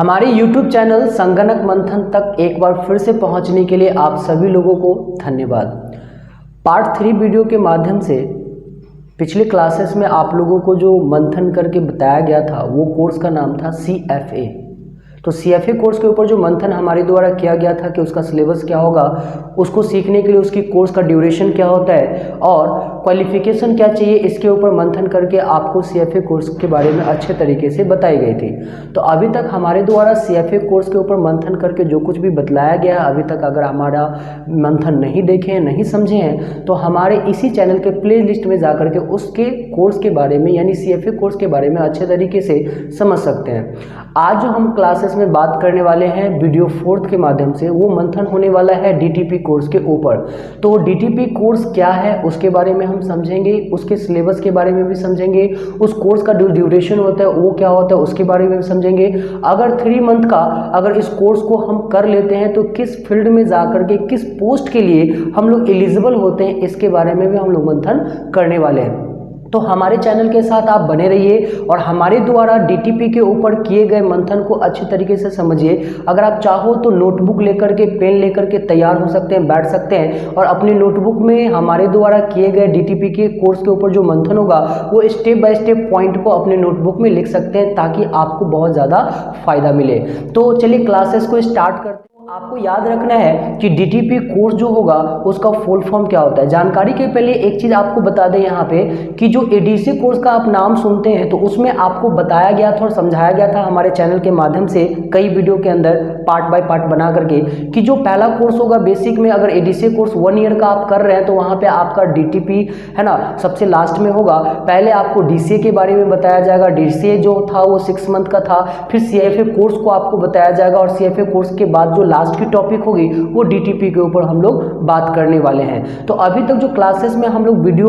हमारे YouTube channel संगणक मंथन तक एक बार फिर से पहुंचने के लिए आप सभी लोगों को धन्यवाद। पार्ट 3 वीडियो के माध्यम से पिछले क्लासेस में आप लोगों को जो मंथन करके बताया गया था वो कोर्स का नाम था CFA। तो CFA कोर्स के ऊपर जो मंथन हमारे द्वारा किया गया था कि उसका सिलेबस क्या होगा, उसको सीखने के लिए उसकी कोर्स का ड्यूरेशन क्या होता है और क्वालिफिकेशन क्या चाहिए, इसके ऊपर मंथन करके आपको CFA कोर्स के बारे में अच्छे तरीके से बताई गई थी। तो अभी तक हमारे द्वारा CFA कोर्स के ऊपर मंथन करके जो कुछ भी बतलाया गया है, अभी तक अगर हमारा मंथन नहीं देखे हैं, नहीं समझे हैं, तो हमारे इसी चैनल के प्ले लिस्ट में जा करके उसके कोर्स के बारे में यानी CFA कोर्स के बारे में अच्छे तरीके से समझ सकते हैं। आज जो हम क्लासेस में बात करने वाले हैं वीडियो 4 के माध्यम से, वो मंथन होने वाला है DTP कोर्स के ऊपर। तो DTP कोर्स क्या है उसके बारे में हम समझेंगे, उसके सिलेबस के बारे में भी समझेंगे, उस कोर्स का जो ड्यूरेशन होता है वो क्या होता है उसके बारे में भी समझेंगे। अगर 3 मंथ का अगर इस कोर्स को हम कर लेते हैं तो किस फील्ड में जा करके किस पोस्ट के लिए हम लोग एलिजिबल होते हैं, इसके बारे में भी हम लोग मंथन करने वाले हैं। तो हमारे चैनल के साथ आप बने रहिए और हमारे द्वारा DTP के ऊपर किए गए मंथन को अच्छी तरीके से समझिए। अगर आप चाहो तो नोटबुक लेकर के, पेन लेकर के तैयार हो सकते हैं, बैठ सकते हैं और अपनी नोटबुक में हमारे द्वारा किए गए DTP के कोर्स के ऊपर जो मंथन होगा वो स्टेप बाय स्टेप पॉइंट को अपने नोटबुक में लिख सकते हैं ताकि आपको बहुत ज़्यादा फायदा मिले। तो चलिए क्लासेस को स्टार्ट करते हैं। आपको याद रखना है कि DTP कोर्स जो होगा उसका फुल फॉर्म क्या होता है। जानकारी के पहले एक चीज़ आपको बता दें यहाँ पे कि जो ADC कोर्स का आप नाम सुनते हैं तो उसमें आपको बताया गया था और समझाया गया था हमारे चैनल के माध्यम से कई वीडियो के अंदर पार्ट बाय पार्ट बना करके कि जो पहला कोर्स होगा बेसिक में, अगर ADC कोर्स 1 ईयर का आप कर रहे हैं तो वहाँ पे आपका DTP है ना सबसे लास्ट में होगा। पहले आपको DCA के बारे में बताया जाएगा, DCA जो था वो 6 मंथ का था, फिर CFA कोर्स को आपको बताया जाएगा और CFA कोर्स के बाद जो लास्ट की टॉपिक होगी वो DTP के ऊपर हम लोग बात करने वाले हैं। तो अभी तक जो क्लासेस में हम लोग वीडियो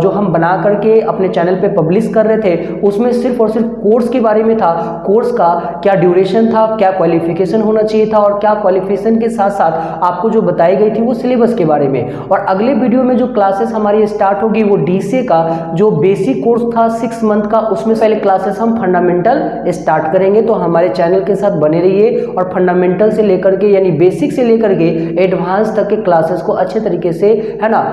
जो हम बना करके अपने चैनल पे पब्लिश कर रहे थे उसमें सिर्फ और सिर्फ कोर्स के बारे में था, कोर्स का क्या ड्यूरेशन था, क्या क्वालिफिकेशन होना चाहिए था और क्या क्वालिफिकेशन के साथ साथ आपको जो बताई गई थी वो सिलेबस के बारे में। और अगले वीडियो में जो क्लासेस हमारी स्टार्ट होगी वो DCA का जो बेसिक कोर्स था 6 मंथ का, उसमें पहले क्लासेस हम फंडामेंटल स्टार्ट करेंगे। तो हमारे चैनल के साथ बने रहिए और फंडामेंटल से लेकर के यानी बेसिक से लेकर के एडवांस तक के क्लासेस को अच्छे तरीके से है ना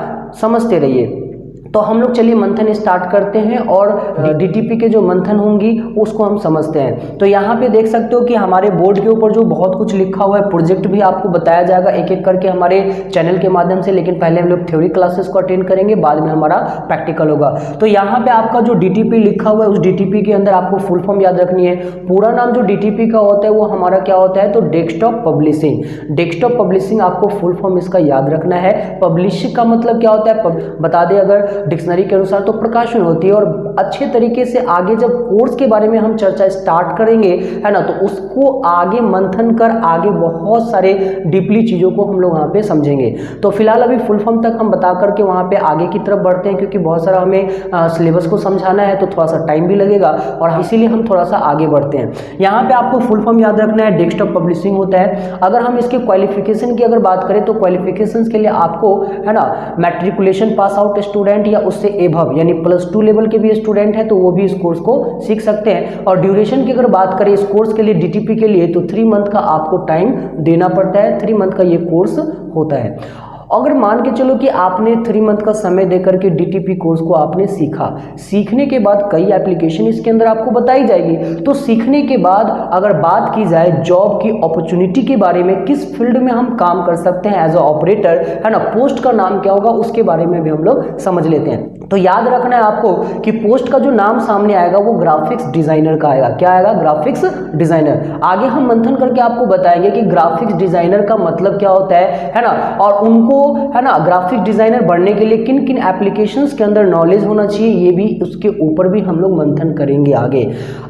समझते रहिए। तो हम लोग चलिए मंथन स्टार्ट करते हैं और DTP के जो मंथन होंगी उसको हम समझते हैं। तो यहाँ पे देख सकते हो कि हमारे बोर्ड के ऊपर जो बहुत कुछ लिखा हुआ है, प्रोजेक्ट भी आपको बताया जाएगा एक एक करके हमारे चैनल के माध्यम से, लेकिन पहले हम लोग थ्योरी क्लासेस को अटेंड करेंगे, बाद में हमारा प्रैक्टिकल होगा। तो यहाँ पे आपका जो DTP लिखा हुआ है उस DTP के अंदर आपको फुल फॉर्म याद रखनी है। पूरा नाम जो DTP का होता है वो हमारा क्या होता है, तो डेस्कटॉप पब्लिशिंग। डेस्कटॉप पब्लिशिंग आपको फुल फॉर्म इसका याद रखना है। पब्लिशिंग का मतलब क्या होता है बता दें, अगर डिक्शनरी के अनुसार तो प्रकाशन होती है। और अच्छे तरीके से आगे जब कोर्स के बारे में हम चर्चा स्टार्ट करेंगे है ना, तो उसको आगे मंथन कर आगे बहुत सारे डीपली चीज़ों को हम लोग वहाँ पे समझेंगे। तो फिलहाल अभी फुल फॉर्म तक हम बता करके वहाँ पे आगे की तरफ बढ़ते हैं, क्योंकि बहुत सारा हमें सिलेबस को समझाना है तो थोड़ा सा टाइम भी लगेगा और इसीलिए हम थोड़ा सा आगे बढ़ते हैं। यहाँ पे आपको फुल फॉर्म याद रखना है, डेस्कटॉप पब्लिशिंग होता है। अगर हम इसके क्वालिफिकेशन की अगर बात करें तो क्वालिफिकेशन के लिए आपको है ना मैट्रिकुलेशन पास आउट स्टूडेंट या उससे एभव यानी +2 लेवल के भी स्टूडेंट है तो वो भी इस कोर्स को सीख सकते हैं। और ड्यूरेशन की अगर बात करें इस कोर्स के लिए DTP के लिए तो 3 मंथ का आपको टाइम देना पड़ता है। 3 मंथ का ये कोर्स होता है। अगर मान के चलो कि आपने 3 मंथ का समय देकर के DTP कोर्स को आपने सीखा, सीखने के बाद कई एप्लीकेशन इसके अंदर आपको बताई जाएगी। तो सीखने के बाद अगर बात की जाए जॉब की अपॉर्चुनिटी के बारे में, किस फील्ड में हम काम कर सकते हैं एज अ ऑपरेटर है ना, पोस्ट का नाम क्या होगा उसके बारे में भी हम लोग समझ लेते हैं। तो याद रखना है आपको कि पोस्ट का जो नाम सामने आएगा वो ग्राफिक्स डिजाइनर का आएगा। क्या आएगा? Graphics designer. आगे हम मंथन करके आपको बताएंगे कि ग्राफिक्स डिजाइनर का मतलब क्या होता है ना, और उनको है ना ग्राफिक डिजाइनर बनने के लिए किन किन एप्लीकेशंस के अंदर नॉलेज होना चाहिए, ये भी उसके ऊपर भी हम लोग मंथन करेंगे आगे।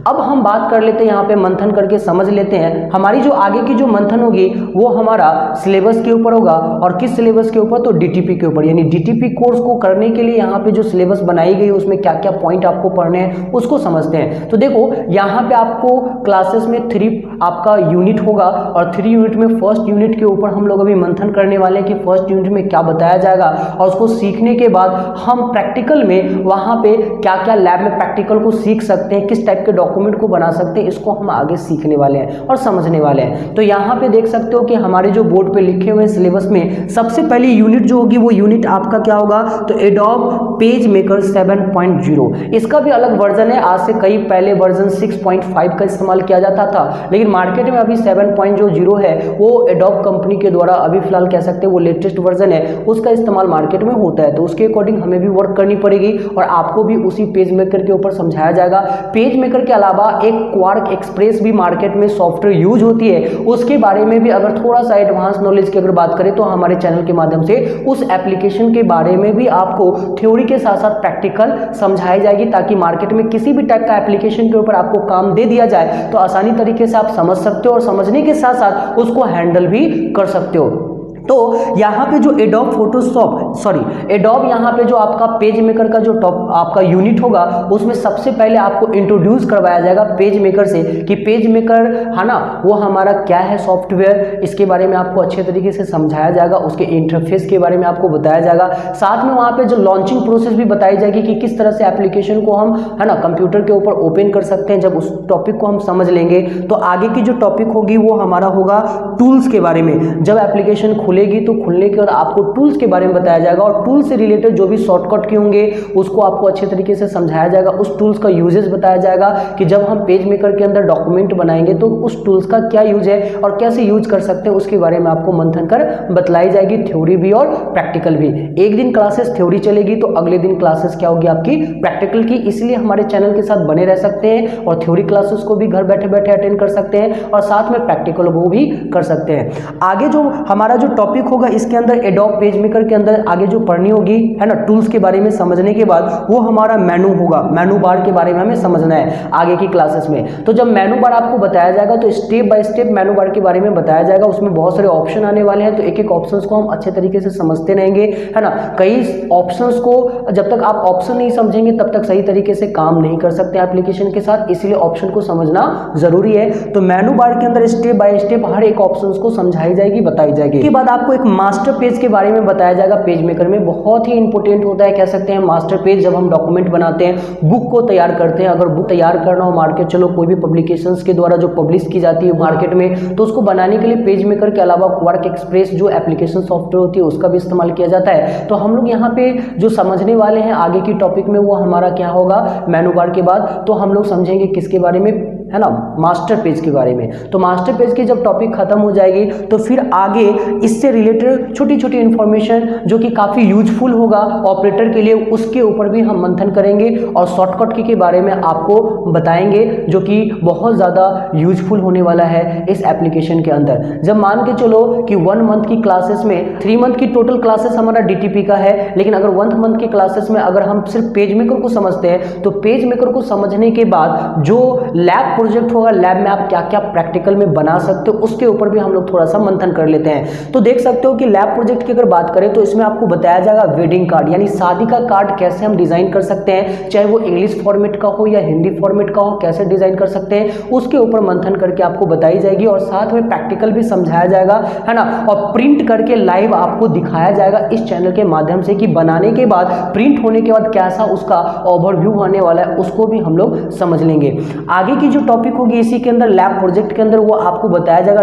अब हम बात कर लेते हैं, यहाँ पे मंथन करके समझ लेते हैं हमारी जो आगे की जो मंथन होगी वो हमारा सिलेबस के ऊपर होगा। और किस सिलेबस के ऊपर? तो DTP के ऊपर। यानी DTP कोर्स को करने के लिए यहाँ पे जो सिलेबस बनाई गई है उसमें क्या क्या पॉइंट आपको पढ़ने हैं उसको समझते हैं। तो देखो यहाँ पे आपको क्लासेस में 3 आपका यूनिट होगा और 3 यूनिट में फर्स्ट यूनिट के ऊपर हम लोग अभी मंथन करने वाले हैं कि फर्स्ट यूनिट में क्या बताया जाएगा, और उसको सीखने के बाद हम प्रैक्टिकल में वहाँ पे क्या क्या लैब में प्रैक्टिकल को सीख सकते हैं, किस टाइप के डॉक्यूमेंट को बना सकते हैं, इसको हम आगे सीखने वाले हैं और समझने वाले हैं। तो यहाँ पे देख सकते हो कि हमारे जो बोर्ड पे लिखे हुए सिलेबस में सबसे पहली यूनिट जो होगी वो यूनिट आपका क्या होगा, तो एडोब पेज मेकर 7.0। इसका भी अलग वर्जन है, आज से कई पहले वर्जन 6.5 का इस्तेमाल किया जाता था, लेकिन मार्केट में अभी 7.0 है वो एडोब कंपनी के द्वारा अभी फिलहाल कह सकते हैं वो लेटेस्ट वर्जन है, उसका इस्तेमाल मार्केट में होता है। तो उसके अकॉर्डिंग हमें भी वर्क करनी पड़ेगी और आपको भी उसी पेज मेकर के ऊपर समझाया जाएगा। पेज मेकर के अलावा एक क्वार्क एक्सप्रेस भी मार्केट में सॉफ्टवेयर यूज होती है, उसके बारे में भी अगर थोड़ा सा एडवांस नॉलेज की अगर बात करें तो हमारे चैनल के माध्यम से उस एप्लीकेशन के बारे में भी आपको थ्योरी के साथ साथ प्रैक्टिकल समझाई जाएगी, ताकि मार्केट में किसी भी टाइप का एप्लीकेशन के ऊपर आपको काम दे दिया जाए तो आसानी तरीके से आप समझ सकते हो और समझने के साथ साथ उसको हैंडल भी कर सकते हो। तो यहाँ पे जो एडोब यहाँ पे जो आपका पेज मेकर का जो टॉप आपका यूनिट होगा उसमें सबसे पहले आपको इंट्रोड्यूस करवाया जाएगा पेज मेकर से कि पेज मेकर है ना वो हमारा क्या है सॉफ्टवेयर, इसके बारे में आपको अच्छे तरीके से समझाया जाएगा, उसके इंटरफेस के बारे में आपको बताया जाएगा, साथ में वहाँ पे जो लॉन्चिंग प्रोसेस भी बताई जाएगी कि किस तरह से एप्लीकेशन को हम है ना कंप्यूटर के ऊपर ओपन कर सकते हैं। जब उस टॉपिक को हम समझ लेंगे तो आगे की जो टॉपिक होगी वो हमारा होगा टूल्स के बारे में। जब एप्लीकेशन खुलेगी तो खुलने के बाद आपको टूल्स के बारे में बताया जाएगा और टूल से रिलेटेड जो भी शॉर्टकट के होंगे उसको आपको अच्छे तरीके से समझाया जाएगा, उस टूल्स का यूजेस बताया जाएगा कि जब हम पेज मेकर के अंदर डॉक्यूमेंट बनाएंगे तो उस टूल्स का क्या यूज है और कैसे यूज कर सकते हैं उसके बारे में आपको मंथन कर बतलाई जाएगी, थ्योरी भी और प्रैक्टिकल भी। एक दिन क्लासेस थ्योरी चलेगी तो अगले दिन क्लासेस क्या होगी आपकी प्रैक्टिकल की, इसलिए हमारे चैनल के साथ बने रह सकते हैं और थ्योरी क्लासेस को भी घर बैठे बैठे अटेंड कर सकते हैं और साथ में प्रैक्टिकल को भी कर सकते हैं। आगे जो हमारा जो टॉपिक होगा इसके अंदर एडोब पेज मेकर के अंदर आगे जो पढ़नी होगी है ना टूल्स के बारे में समझने के बाद वो हमारा मेनू होगा, मेनू बार के बारे में हमें समझना है आगे की क्लासेस में। तो जब मेनू बार आपको बताया जाएगा तो स्टेप बाय स्टेप मेनू बार के बारे में बताया जाएगा, उसमें बहुत सारे ऑप्शन आने वाले हैं तो एक एक ऑप्शंस को हम अच्छे तरीके से समझते रहेंगे है ना। कई ऑप्शंस को जब तक आप ऑप्शन नहीं समझेंगे तब तक सही तरीके से काम नहीं कर सकते एप्लीकेशन के साथ, इसीलिए ऑप्शन को समझना जरूरी है। तो मेनू बार के अंदर स्टेप बाय स्टेप हर एक ऑप्शंस को समझाई जाएगी, बताई जाएगी। इसके बाद आपको एक मास्टर पेज के बारे में बताया जाएगा। पेज मेकर में बहुत ही इंपॉर्टेंट होता है, कह सकते हैं मास्टर पेज। जब हम डॉक्यूमेंट बनाते हैं, बुक को तैयार करते हैं, अगर बुक तैयार करना हो मार्केट, चलो कोई भी पब्लिकेशंस के द्वारा जो पब्लिश की जाती है मार्केट में, तो उसको बनाने के लिए पेज मेकर के अलावा क्वार्क एक्सप्रेस जो एप्लीकेशन सॉफ्टवेयर होती है उसका भी इस्तेमाल किया जाता है। तो हम लोग यहाँ पे जो समझने वाले हैं आगे की टॉपिक में वो हमारा क्या होगा, मेनू बार के बाद तो हम लोग समझेंगे किसके बारे में है ना, मास्टर पेज के बारे में। तो मास्टर पेज की जब टॉपिक खत्म हो जाएगी तो फिर आगे इससे रिलेटेड छोटी छोटी इंफॉर्मेशन जो कि काफ़ी यूजफुल होगा ऑपरेटर के लिए, उसके ऊपर भी हम मंथन करेंगे और शॉर्टकट की के बारे में आपको बताएंगे जो कि बहुत ज़्यादा यूजफुल होने वाला है इस एप्लीकेशन के अंदर। जब मान के चलो कि 1 मंथ की क्लासेस में 3 मंथ की टोटल क्लासेस हमारा डीटीपी का है, लेकिन अगर 1 मंथ की क्लासेस में अगर हम सिर्फ पेज मेकर को समझते हैं तो पेज मेकर को समझने के बाद जो लैब प्रोजेक्ट होगा, लैब में आप क्या क्या प्रैक्टिकल में बना सकते हो उसके ऊपर भी हम लोग थोड़ा सा मंथन कर लेते हैं। तो देख सकते हो कि लैब प्रोजेक्ट की अगर बात करें तो इसमें आपको बताया जाएगा वेडिंग कार्ड यानी शादी का कार्ड कैसे हम डिजाइन कर सकते हैं, चाहे वो इंग्लिश फॉर्मेट का हो या हिंदी फॉर्मेट का हो, कैसे डिजाइन कर सकते हैं उसके ऊपर मंथन करके आपको बताई जाएगी और साथ में प्रैक्टिकल भी समझाया जाएगा है ना, और प्रिंट करके लाइव आपको दिखाया जाएगा इस चैनल के माध्यम से कि बनाने के बाद प्रिंट होने के बाद कैसा उसका ओवरव्यू आने वाला है, उसको भी हम लोग समझ लेंगे। आगे की जो टॉपिक होगी इसी के अंदर लैब प्रोजेक्ट के अंदर वो आपको बताया जाएगा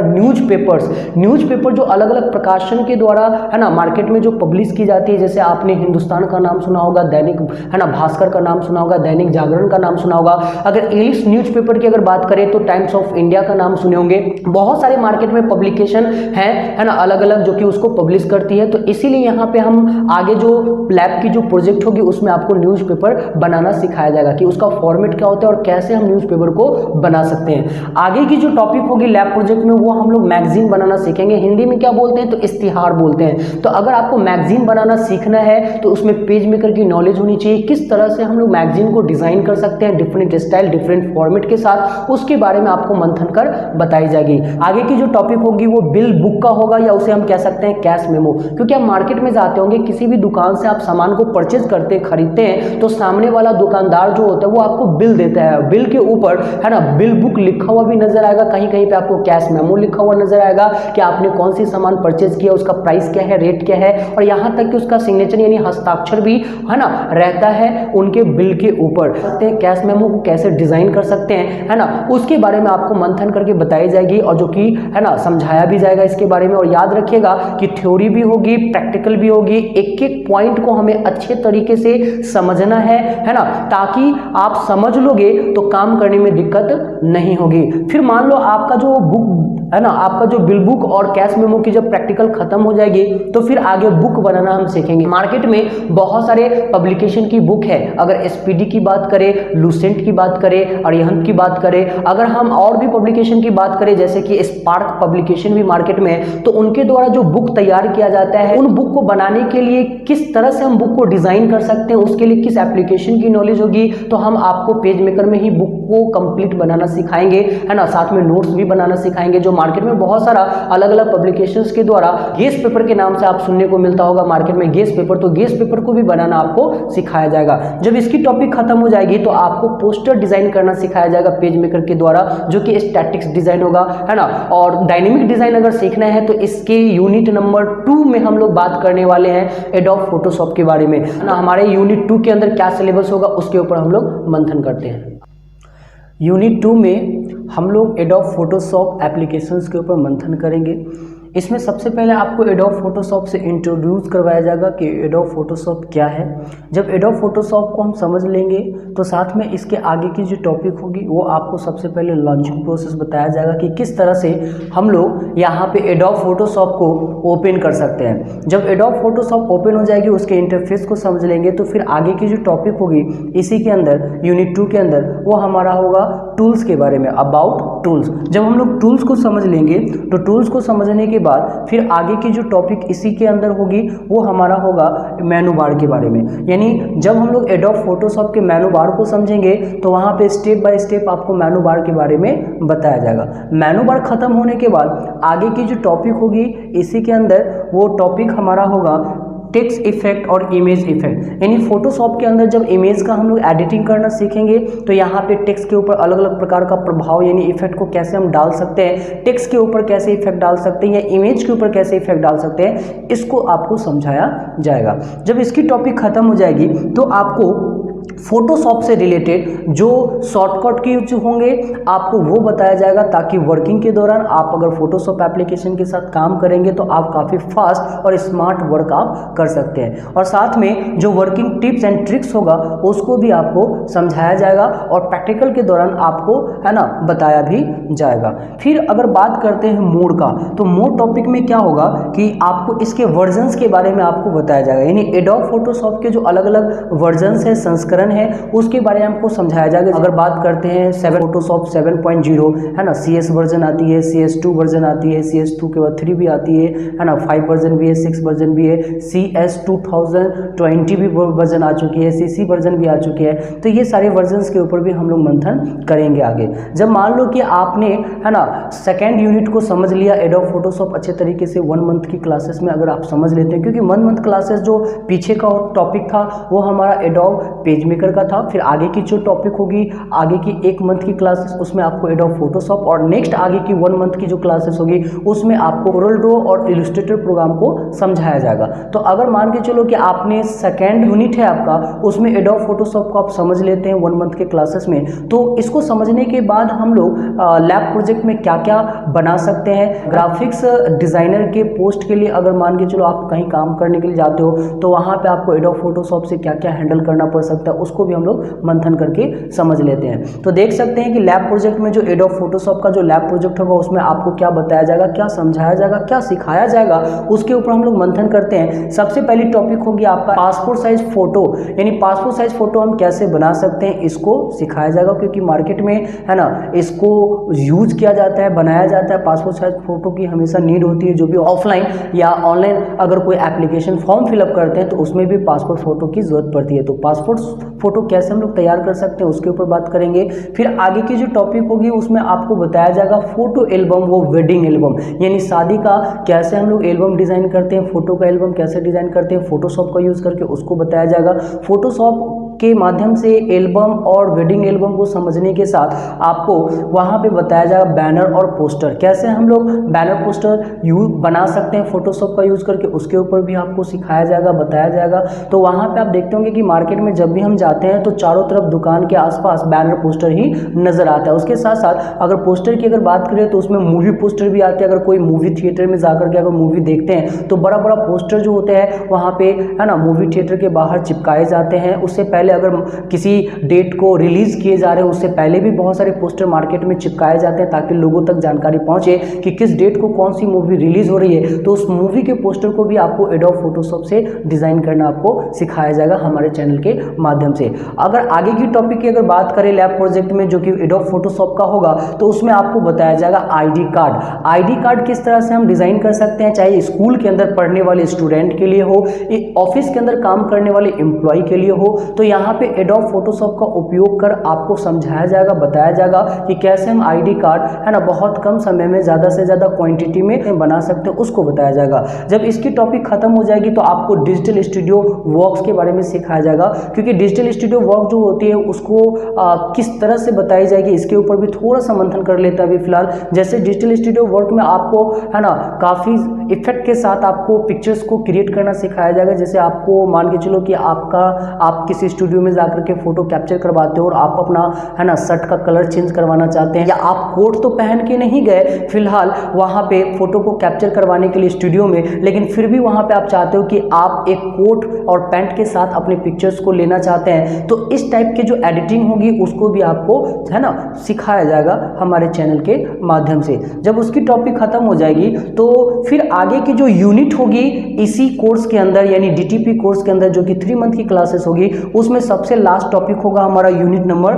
न्यूज़पेपर जो अलग अलग प्रकाशन के द्वारा है ना मार्केट में जो पब्लिश की जाती है, जैसे आपने हिंदुस्तान का नाम सुना होगा, दैनिक है ना भास्कर का नाम सुना होगा, दैनिक जागरण का नाम सुना होगा। अगर इंग्लिश न्यूज़पेपर की अगर बात करें तो टाइम्स ऑफ इंडिया का नाम सुने होंगे। बहुत सारे मार्केट में पब्लिकेशन है ना अलग अलग जो कि उसको पब्लिश करती है। तो इसीलिए यहाँ पे हम आगे जो लैब की जो प्रोजेक्ट होगी उसमें आपको न्यूज़पेपर बनाना सिखाया जाएगा कि उसका फॉर्मेट क्या होता है और कैसे हम न्यूज़पेपर को बना सकते हैं। आगे की जो टॉपिक होगी लैब प्रोजेक्ट में वो हम लोग मैगजीन बनाना सीखेंगे। हिंदी में क्या बोलते हैं तो इश्तिहार बोलते हैं। तो अगर आपको मैगजीन बनाना सीखना है तो उसमें पेज मेकर की नॉलेज होनी चाहिए, किस तरह से हम लोग मैगजीन को डिजाइन कर सकते हैं डिफरेंट स्टाइल डिफरेंट फॉर्मेट के साथ, उसके बारे में आपको मंथन कर बताई जाएगी। आगे की जो टॉपिक होगी वो बिल बुक का होगा या उसे हम कह सकते हैं कैश मेमो, क्योंकि आप मार्केट में जाते होंगे, किसी भी दुकान से आप सामान को परचेज करते खरीदते हैं तो सामने वाला दुकानदार जो होता है वो आपको बिल देता है, बिल के ऊपर है ना बिल बुक लिखा हुआ भी नजर आएगा, कहीं कहीं पे आपको कैश मेमो लिखा हुआ नजर आएगा कि आपने कौन सी सामान परचेज किया, उसका प्राइस क्या है, रेट क्या है, और यहां तक कि उसका सिग्नेचर यानी हस्ताक्षर भी है ना रहता है उनके बिल के ऊपर। कैश मेमो को कैसे डिजाइन कर सकते हैं है ना, उसके बारे में आपको मंथन करके बताई जाएगी और जो कि है ना समझाया भी जाएगा इसके बारे में। और याद रखिएगा कि थ्योरी भी होगी प्रैक्टिकल भी होगी, एक एक पॉइंट को हमें अच्छे तरीके से समझना है ना, ताकि आप समझ लोगे तो काम करने में दिक्कत नहीं होगी। फिर मान लो आपका जो बुक है ना, आपका जो बिल बुक और कैश मेमो की जब प्रैक्टिकल खत्म हो जाएगी तो फिर आगे बुक बनाना हम सीखेंगे। मार्केट में बहुत सारे पब्लिकेशन की बुक है, अगर एसपीडी की बात करें, लूसेंट की बात करें, अरिहंत की बात करें, अगर हम और भी पब्लिकेशन की बात करें जैसे कि स्पार्क पब्लिकेशन भी मार्केट में है, तो उनके द्वारा जो बुक तैयार किया जाता है उन बुक को बनाने के लिए किस तरह से हम बुक को डिजाइन कर सकते हैं, उसके लिए किस एप्लीकेशन की नॉलेज होगी, तो हम आपको पेज मेकर में ही बुक को कंप्लीट बनाना सिखाएंगे है ना, साथ में नोट्स भी बनाना सिखाएंगे। जो मार्केट में बहुत सारा अलग अलग पब्लिकेशंस के द्वारा गेस पेपर के नाम से आप सुनने को मिलता होगा मार्केट में गेस पेपर, तो गेस पेपर को भी बनाना आपको सिखाया जाएगा। जब इसकी टॉपिक खत्म हो जाएगी तो आपको पोस्टर डिजाइन करना सिखाया जाएगा पेज मेकर के द्वारा, जो कि स्टैटिक्स डिजाइन होगा है ना। और डायनेमिक डिजाइन अगर सीखना है तो इसके यूनिट नंबर 2 में हम लोग बात करने वाले हैं एडोब फोटोशॉप के बारे में है ना। हमारे यूनिट 2 के अंदर क्या सिलेबस होगा उसके ऊपर हम लोग मंथन करते हैं। यूनिट 2 में हम लोग एडोब फोटोशॉप एप्लीकेशंस के ऊपर मंथन करेंगे। इसमें सबसे पहले आपको एडोब फोटोशॉप से इंट्रोड्यूस करवाया जाएगा कि एडोब फोटोशॉप क्या है। जब एडोब फोटोशॉप को हम समझ लेंगे तो साथ में इसके आगे की जो टॉपिक होगी वो आपको सबसे पहले लॉन्चिंग प्रोसेस बताया जाएगा कि किस तरह से हम लोग यहाँ पे एडोब फोटोशॉप को ओपन कर सकते हैं। जब एडोब फोटोशॉप ओपन हो जाएगी उसके इंटरफेस को समझ लेंगे तो फिर आगे की जो टॉपिक होगी इसी के अंदर यूनिट 2 के अंदर वो हमारा होगा टूल्स के बारे में, अबाउट टूल्स। जब हम लोग टूल्स को समझ लेंगे तो टूल्स को समझने के बाद फिर आगे की जो टॉपिक इसी के अंदर होगी वो हमारा होगा मेनू बार के बारे में। यानी जब हम लोग एडोब फोटोशॉप के मेनू बार को समझेंगे तो वहाँ पे स्टेप बाय स्टेप आपको मेनू बार के बारे में बताया जाएगा। मेनू बार खत्म होने के बाद आगे की जो टॉपिक होगी इसी के अंदर वो टॉपिक हमारा होगा टेक्स्ट इफेक्ट और इमेज इफेक्ट। यानी फोटोशॉप के अंदर जब इमेज का हम लोग एडिटिंग करना सीखेंगे तो यहाँ पे टेक्स्ट के ऊपर अलग अलग प्रकार का प्रभाव यानी इफेक्ट को कैसे हम डाल सकते हैं, टेक्स्ट के ऊपर कैसे इफेक्ट डाल सकते हैं या इमेज के ऊपर कैसे इफेक्ट डाल सकते हैं, इसको आपको समझाया जाएगा। जब इसकी टॉपिक खत्म हो जाएगी तो आपको फोटोशॉप से रिलेटेड जो शॉर्टकट की होंगे आपको वो बताया जाएगा, ताकि वर्किंग के दौरान आप अगर फोटोशॉप एप्लीकेशन के साथ काम करेंगे तो आप काफ़ी फास्ट और स्मार्ट वर्क आप कर सकते हैं। और साथ में जो वर्किंग टिप्स एंड ट्रिक्स होगा उसको भी आपको समझाया जाएगा और प्रैक्टिकल के दौरान आपको है ना बताया भी जाएगा। फिर अगर बात करते हैं मोड का, तो मोड टॉपिक में क्या होगा कि आपको इसके वर्जन्स के बारे में आपको बताया जाएगा। यानी एडोब फोटोशॉप के जो अलग अलग वर्जन्स है, संस्करण है, उसके बारे में आपको समझाया जाएगा। अगर बात करते हैं फोटोशॉप 7.0 है ना, CS वर्जन आती है, CS2 वर्जन आती है, CS2 के बाद 3 भी आती है ना, 5 वर्जन भी है, 6 वर्जन भी है, CS 2020 भी वर्जन आ चुकी है, CC वर्जन भी आ चुकी है। तो ये सारे वर्जन्स के ऊपर भी हम लोग मंथन करेंगे आगे। जब मान लो कि आपने है ना सेकेंड यूनिट को समझ लिया एडोब फोटोशॉप अच्छे तरीके से 1 मंथ की क्लासेस में अगर आप समझ लेते हैं, क्योंकि 1 मंथ क्लासेस जो पीछे का टॉपिक था वो हमारा एडोब पेज मेकर का था। फिर आगे की जो टॉपिक होगी आगे की 1 मंथ की क्लासेस उसमें आपको एडोब फोटोशॉप, और नेक्स्ट आगे की 1 मंथ की जो क्लासेस होगी उसमें आपको कोरल ड्रॉ और इलस्ट्रेटर प्रोग्राम को समझाया जाएगा। तो अगर मान के चलो कि आपने सेकेंड यूनिट है आपका उसमें एडोब फोटोशॉप को आप समझ लेते हैं 1 मंथ के क्लासेस में, तो इसको समझने के बाद हम लोग लैब प्रोजेक्ट में क्या क्या बना सकते हैं। ग्राफिक्स डिजाइनर के पोस्ट के लिए अगर मान के चलो आप कहीं काम करने के लिए जाते हो तो वहाँ पे आपको एडोब फोटोशॉप से क्या क्या हैंडल करना पड़ सकता है होता है उसको भी हम लोग मंथन करके समझ लेते हैं। तो देख सकते हैं कि लैब प्रोजेक्ट में जो एडोब फोटोशॉप का जो लैब प्रोजेक्ट होगा उसमें आपको क्या बताया जाएगा, क्या समझाया जाएगा, क्या सिखाया जाएगा, उसके ऊपर हम लोग मंथन करते हैं। सबसे पहली टॉपिक होगी आपका पासपोर्ट साइज फोटो, यानी पासपोर्ट साइज फोटो हम कैसे बना सकते हैं इसको सिखाया जाएगा, क्योंकि मार्केट में है ना इसको यूज किया जाता है, बनाया जाता है। पासपोर्ट साइज फोटो की हमेशा नीड होती है, जो भी ऑफलाइन या ऑनलाइन अगर कोई एप्लीकेशन फॉर्म फिलअप करते हैं तो उसमें भी पासपोर्ट फोटो की जरूरत पड़ती है। तो पासपोर्ट फोटो कैसे हम लोग तैयार कर सकते हैं उसके ऊपर बात करेंगे। फिर आगे की जो टॉपिक होगी उसमें आपको बताया जाएगा फोटो एल्बम, वो वेडिंग एल्बम, यानी शादी का कैसे हम लोग एल्बम डिजाइन करते हैं, फोटो का एल्बम कैसे डिजाइन करते हैं फोटोशॉप का यूज करके, उसको बताया जाएगा। फोटोशॉप के माध्यम से एल्बम और वेडिंग एल्बम को समझने के साथ आपको वहां पे बताया जाएगा बैनर और पोस्टर, कैसे हम लोग बैनर पोस्टर बना सकते हैं फोटोशॉप का यूज करके, उसके ऊपर भी आपको सिखाया जाएगा, बताया जाएगा। तो वहां पे आप देखते होंगे कि मार्केट में जब भी हम जाते हैं तो चारों तरफ दुकान के आसपास बैनर पोस्टर ही नजर आता है। उसके साथ साथ अगर पोस्टर की अगर बात करें तो उसमें मूवी पोस्टर भी आते हैं। अगर कोई मूवी थिएटर में जाकर के अगर मूवी देखते हैं तो बड़ा बड़ा पोस्टर जो होते हैं वहां पे है ना मूवी थिएटर के बाहर चिपकाए जाते हैं। उससे पहले अगर किसी डेट को रिलीज किए जा रहे हैं उससे पहले भी बहुत सारे पोस्टर मार्केट में चिपकाए जाते हैं ताकि लोगों तक जानकारी पहुंचे कि किस डेट को कौन सी मूवी रिलीज हो रही है। तो उस मूवी के पोस्टर को भी आपको एडोब फोटोशॉप से डिजाइन करना आपको सिखाया जाएगा हमारे चैनल के माध्यम से। अगर आगे की टॉपिक की अगर बात करें लैब प्रोजेक्ट में जो कि एडोब फोटोशॉप का होगा तो उसमें आपको बताया जाएगा आईडी कार्ड। आईडी कार्ड किस तरह से हम डिजाइन कर सकते हैं, चाहे स्कूल के अंदर पढ़ने वाले स्टूडेंट के लिए हो, ऑफिस के अंदर काम करने वाले एम्प्लॉय के लिए हो। तो यहाँ पे एडोब फोटोशॉप का उपयोग कर आपको समझाया जाएगा, बताया जाएगा कि कैसे हम आईडी कार्ड है ना बहुत कम समय में ज़्यादा से ज़्यादा क्वांटिटी में बना सकते हैं, उसको बताया जाएगा। जब इसकी टॉपिक खत्म हो जाएगी तो आपको डिजिटल स्टूडियो वर्क्स के बारे में सिखाया जाएगा, क्योंकि डिजिटल स्टूडियो वर्क जो होती है उसको किस तरह से बताई जाएगी इसके ऊपर भी थोड़ा सा मंथन कर लेता है अभी फिलहाल। जैसे डिजिटल स्टूडियो वर्क में आपको है ना काफ़ी इफेक्ट के साथ आपको पिक्चर्स को क्रिएट करना सिखाया जाएगा। जैसे आपको मान के चलो कि आप किसी स्टूडियो में जाकर के फोटो कैप्चर करवाते हो और आप अपना है ना शर्ट का कलर चेंज करवाना चाहते हैं, या आप कोट तो पहन के नहीं गए फिलहाल वहां पे फोटो को कैप्चर करवाने के लिए स्टूडियो में, लेकिन फिर भी वहां पे आप चाहते हो कि आप एक कोट और पैंट के साथ अपने पिक्चर्स को लेना चाहते हैं, तो इस टाइप की जो एडिटिंग होगी उसको भी आपको है ना सिखाया जाएगा हमारे चैनल के माध्यम से। जब उसकी टॉपिक खत्म हो जाएगी तो फिर आगे की जो यूनिट होगी इसी कोर्स के अंदर यानी डीटीपी कोर्स के अंदर जो कि 3 मंथ की क्लासेस होगी उसमें सबसे लास्ट टॉपिक होगा हमारा यूनिट नंबर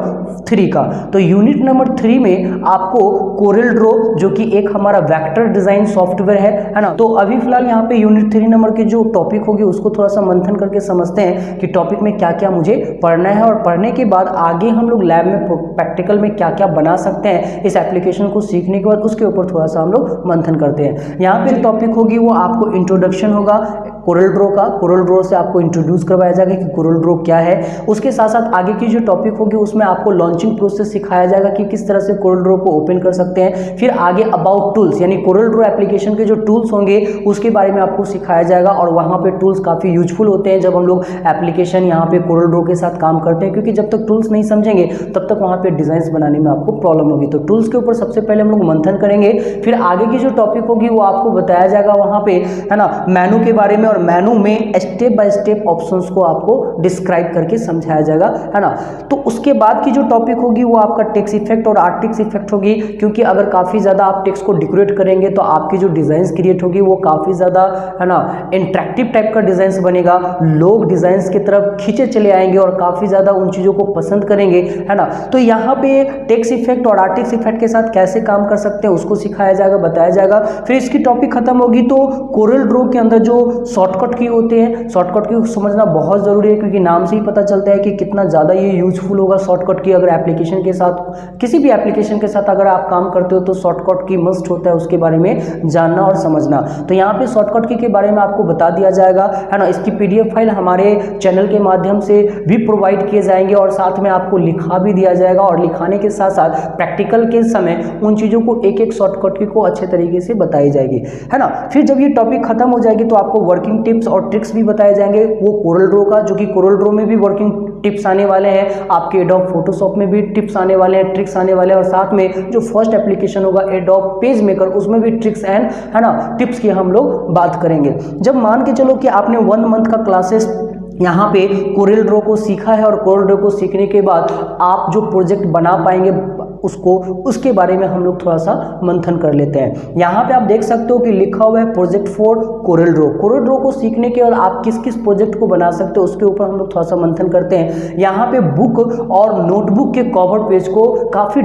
3 का। तो यूनिट नंबर 3 में आपको कोरेल ड्रॉ जो कि एक हमारा वेक्टर डिजाइन सॉफ्टवेयर है ना। तो अभी फिलहाल यहाँ पे यूनिट 3 नंबर की जो टॉपिक होगी उसको थोड़ा सा मंथन करके समझते हैं कि टॉपिक में क्या क्या मुझे पढ़ना है, और पढ़ने के बाद आगे हम लोग लैब में प्रैक्टिकल में क्या क्या बना सकते हैं इस एप्लीकेशन को सीखने के बाद उसके ऊपर थोड़ा सा हम लोग मंथन करते हैं। यहाँ पे टॉपिक होगी वो आपको इंट्रोडक्शन होगा कोरेल ड्रॉ का। कोरेल ड्रॉ से आपको इंट्रोड्यूस करवाया जाएगा कि कोरेल ड्रॉ क्या है। उसके साथ साथ आगे की जो टॉपिक होगी उसमें आपको लॉन्चिंग प्रोसेस सिखाया जाएगा कि किस तरह से कोरेल ड्रॉ को ओपन कर सकते हैं। फिर आगे अबाउट टूल्स यानी कोरेल ड्रॉ एप्लीकेशन के जो टूल्स होंगे उसके बारे में आपको सिखाया जाएगा, और वहाँ पे टूल्स काफ़ी यूजफुल होते हैं जब हम लोग एप्लीकेशन यहाँ पे कोरेल ड्रॉ के साथ काम करते हैं, क्योंकि जब तक टूल्स नहीं समझेंगे तब तक वहाँ पे डिजाइन बनाने में आपको प्रॉब्लम होगी। तो टूल्स के ऊपर सबसे पहले हम लोग मंथन करेंगे। फिर आगे की जो टॉपिक होगी वो आपको बताया जाएगा वहाँ पे है ना मेनू के बारे में, और मेनू में स्टेप बाय स्टेप ऑप्शंस को आपको डिस्क्राइब करके समझाया जाएगा है ना। तो उसके बाद की जो टॉपिक होगी वो आपका टेक्स्ट इफेक्ट और आर्ट टेक्स्ट इफेक्ट होगी, क्योंकि अगर काफ़ी ज़्यादा आप टेक्स्ट को डेकोरेट करेंगे तो आपकी जो डिज़ाइंस क्रिएट होगी वो काफ़ी ज़्यादा है ना इंटरेक्टिव टाइप का डिज़ाइंस बनेगा। लोग डिज़ाइंस की तरफ खींचे चले आएंगे और काफ़ी ज़्यादा उन चीज़ों को पसंद करेंगे है ना। तो यहाँ पे टेक्स्ट इफेक्ट और आर्ट टेक्स्ट इफेक्ट के साथ कैसे काम कर सकते हैं उसको सिखाया जाएगा, बताया जाएगा। फिर इसकी टॉपिक खत्म होगी तो कोरेल ड्रॉ के अंदर जो शॉर्टकट की होते हैं, शॉर्टकट की समझना बहुत ज़रूरी है, क्योंकि नाम से ही पता चलता है कि कितना ज़्यादा ये यूजफुल होगा शॉर्टकट की। अगर एप्लीकेशन के साथ किसी भी एप्लीकेशन के साथ अगर आप काम करते हो तो शॉर्टकट की मस्ट होता है उसके बारे में जानना और समझना। तो यहाँ पे शॉर्टकट की के बारे में आपको बता दिया जाएगा है ना। इसकी PDF फाइल हमारे चैनल के माध्यम से भी प्रोवाइड किए जाएंगे और साथ में आपको लिखा भी दिया जाएगा, और लिखाने के साथ साथ प्रैक्टिकल के समय उन चीज़ों को एक एक शॉर्टकट की को अच्छे तरीके से बताई जाएगी है ना। फिर जब ये टॉपिक खत्म हो जाएगी तो आपको वर्किंग टिप्स और ट्रिक्स भी बताए जाएंगे वो कोरेल ड्रॉ का, जो कि कोरेल ड्रॉ में भी वर्किंग टिप्स आने वाले हैं, आपके एडोब फोटोशॉप में भी टिप्स आने वाले हैं, ट्रिक्स आने वाले हैं, और साथ में जो फर्स्ट एप्लीकेशन होगा एडोब पेज मेकर उसमें भी ट्रिक्स एंड है ना टिप्स की हम लोग बात करेंगे। जब मान के चलो कि आपने 1 मंथ का क्लासेस यहाँ पे कोरेल ड्रॉ को सीखा है और कोरेल ड्रॉ को सीखने के बाद आप जो प्रोजेक्ट बना पाएंगे उसके बारे में हम लोग थोड़ा सा मंथन कर लेते हैं। यहाँ पे आप देख सकते हो कि लिखा हुआ है project for Corel draw. Corel draw को सीखने के बाद आप किस किस प्रोजेक्ट को बना सकते हो उसके ऊपर हम लोग थोड़ा सा मंथन करते हैं। यहाँ पे बुक और नोटबुक के कवर पेज को काफ़ी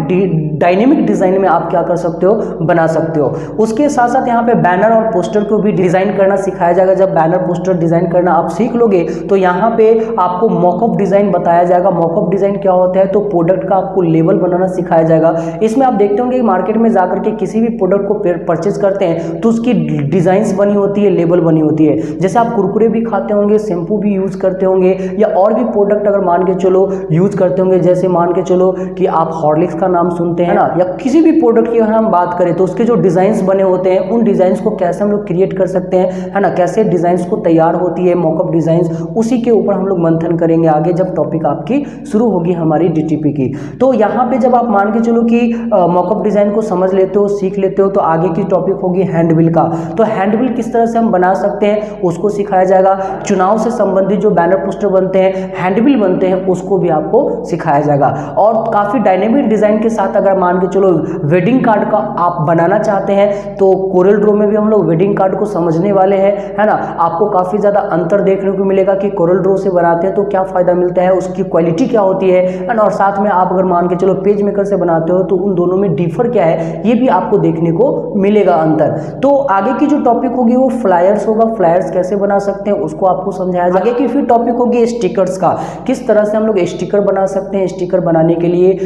डायनेमिक डिज़ाइन में आप क्या कर सकते हो, बना सकते हो। उसके साथ साथ यहाँ पे बैनर और पोस्टर को भी डिज़ाइन करना सिखाया जाएगा। जब बैनर पोस्टर डिज़ाइन करना आप सीख लोगे तो यहाँ पे आपको मॉकअप डिज़ाइन बताया जाएगा। मॉकअप डिज़ाइन क्या होता है, तो प्रोडक्ट का आपको लेबल बनाना सिखाया जाएगा। इसमें आप देखते होंगे मार्केट में जाकर के किसी भी प्रोडक्ट को परचेज करते हैं तो उसकी डिज़ाइंस बनी होती है, लेबल बनी होती है। जैसे आप कुरकुरे भी खाते होंगे, शैम्पू भी यूज़ करते होंगे, या और भी प्रोडक्ट अगर मान के चलो यूज़ करते होंगे, जैसे मान के चलो कि आप हॉर्लिक्स का नाम सुनते हैं ना, या किसी भी प्रोडक्ट की अगर हम बात करें तो उसके जो डिज़ाइंस बने होते हैं उन डिज़ाइंस को कैसे हम लोग क्रिएट कर सकते हैं, है ना, कैसे डिज़ाइंस को तैयार होती है मॉकअप डिज़ाइंस, उसी के ऊपर हम लोग मंथन करेंगे आगे जब टॉपिक आपकी शुरू होगी हमारी डीटीपी की। तो यहाँ पे जब आप मान के चलो कि मॉकअप डिज़ाइन को समझ लेते हो, सीख लेते हो, तो आगे की टॉपिक होगी हैंडबिल का। तो हैंडबिल किस तरह से हम बना सकते हैं उसको सिखाया जाएगा। चुनाव से संबंधित जो बैनर पोस्टर बनते हैं, हैंडबिल बनते हैं, उसको भी आपको सिखाया जाएगा। और काफ़ी डायनेमिक डिज़ाइन के साथ अगर मान के चलो वेडिंग कार्ड का आप बनाना चाहते हैं तो कोरेल ड्रॉ में भी हम लोग वेडिंग कार्ड को समझने वाले हैं, है ना। आपको काफ़ी ज़्यादा अंतर देखने को मिलेगा कि कोरेल ड्रॉ से बनाते हैं तो क्या फ़ायदा मिलता है, उसकी क्वालिटी क्या होती है ना। और साथ में आप अगर मान के चलो पेज मेकर से बनाते हो तो उन दोनों में डिफर क्या है ये भी आपको देखने को मिलेगा अंतर। तो आगे की जो टॉपिक होगी वो फ्लायर्स होगा। फ्लायर्स कैसे बना सकते हैं उसको आपको समझाया जाएगा। आगे की फिर टॉपिक होगी स्टिकर्स का, किस तरह से हम लोग स्टिकर बना सकते हैं, स्टिकर बनाने के लिए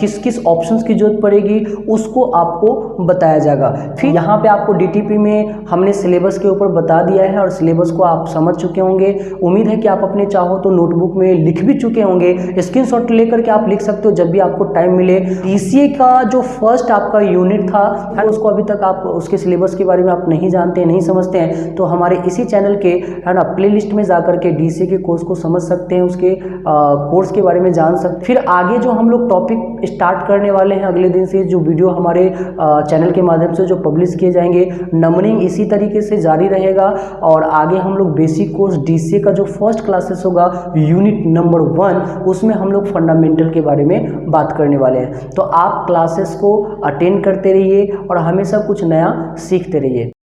किस किस ऑप्शंस की जरूरत पड़ेगी उसको आपको बताया जाएगा। फिर यहाँ पे आपको डीटीपी में हमने सिलेबस के ऊपर बता दिया है और सिलेबस को आप समझ चुके होंगे। उम्मीद है कि आप अपने चाहो तो नोटबुक में लिख भी चुके होंगे, स्क्रीनशॉट लेकर के आप लिख सकते हो जब भी आपको टाइम मिले। डीसीए का जो फर्स्ट आपका यूनिट था उसको अभी तक आप उसके सिलेबस के बारे में आप नहीं जानते हैं, नहीं समझते हैं, तो हमारे इसी चैनल के, है ना, प्लेलिस्ट में जाकर के डीसीए के कोर्स को समझ सकते हैं, उसके कोर्स के बारे में जान सकते हैं। फिर आगे जो हम लोग टॉपिक स्टार्ट करने वाले हैं अगले दिन से, जो वीडियो हमारे चैनल के माध्यम से जो पब्लिश किए जाएंगे, नंबरिंग इसी तरीके से जारी रहेगा। और आगे हम लोग बेसिक कोर्स डीसीए का जो फर्स्ट क्लासेस होगा यूनिट नंबर 1, उसमें हम लोग फंडामेंटल के बारे में बात करने वाले हैं। तो आप क्लासेस को अटेंड करते रहिए और हमेशा कुछ नया सीखते रहिए।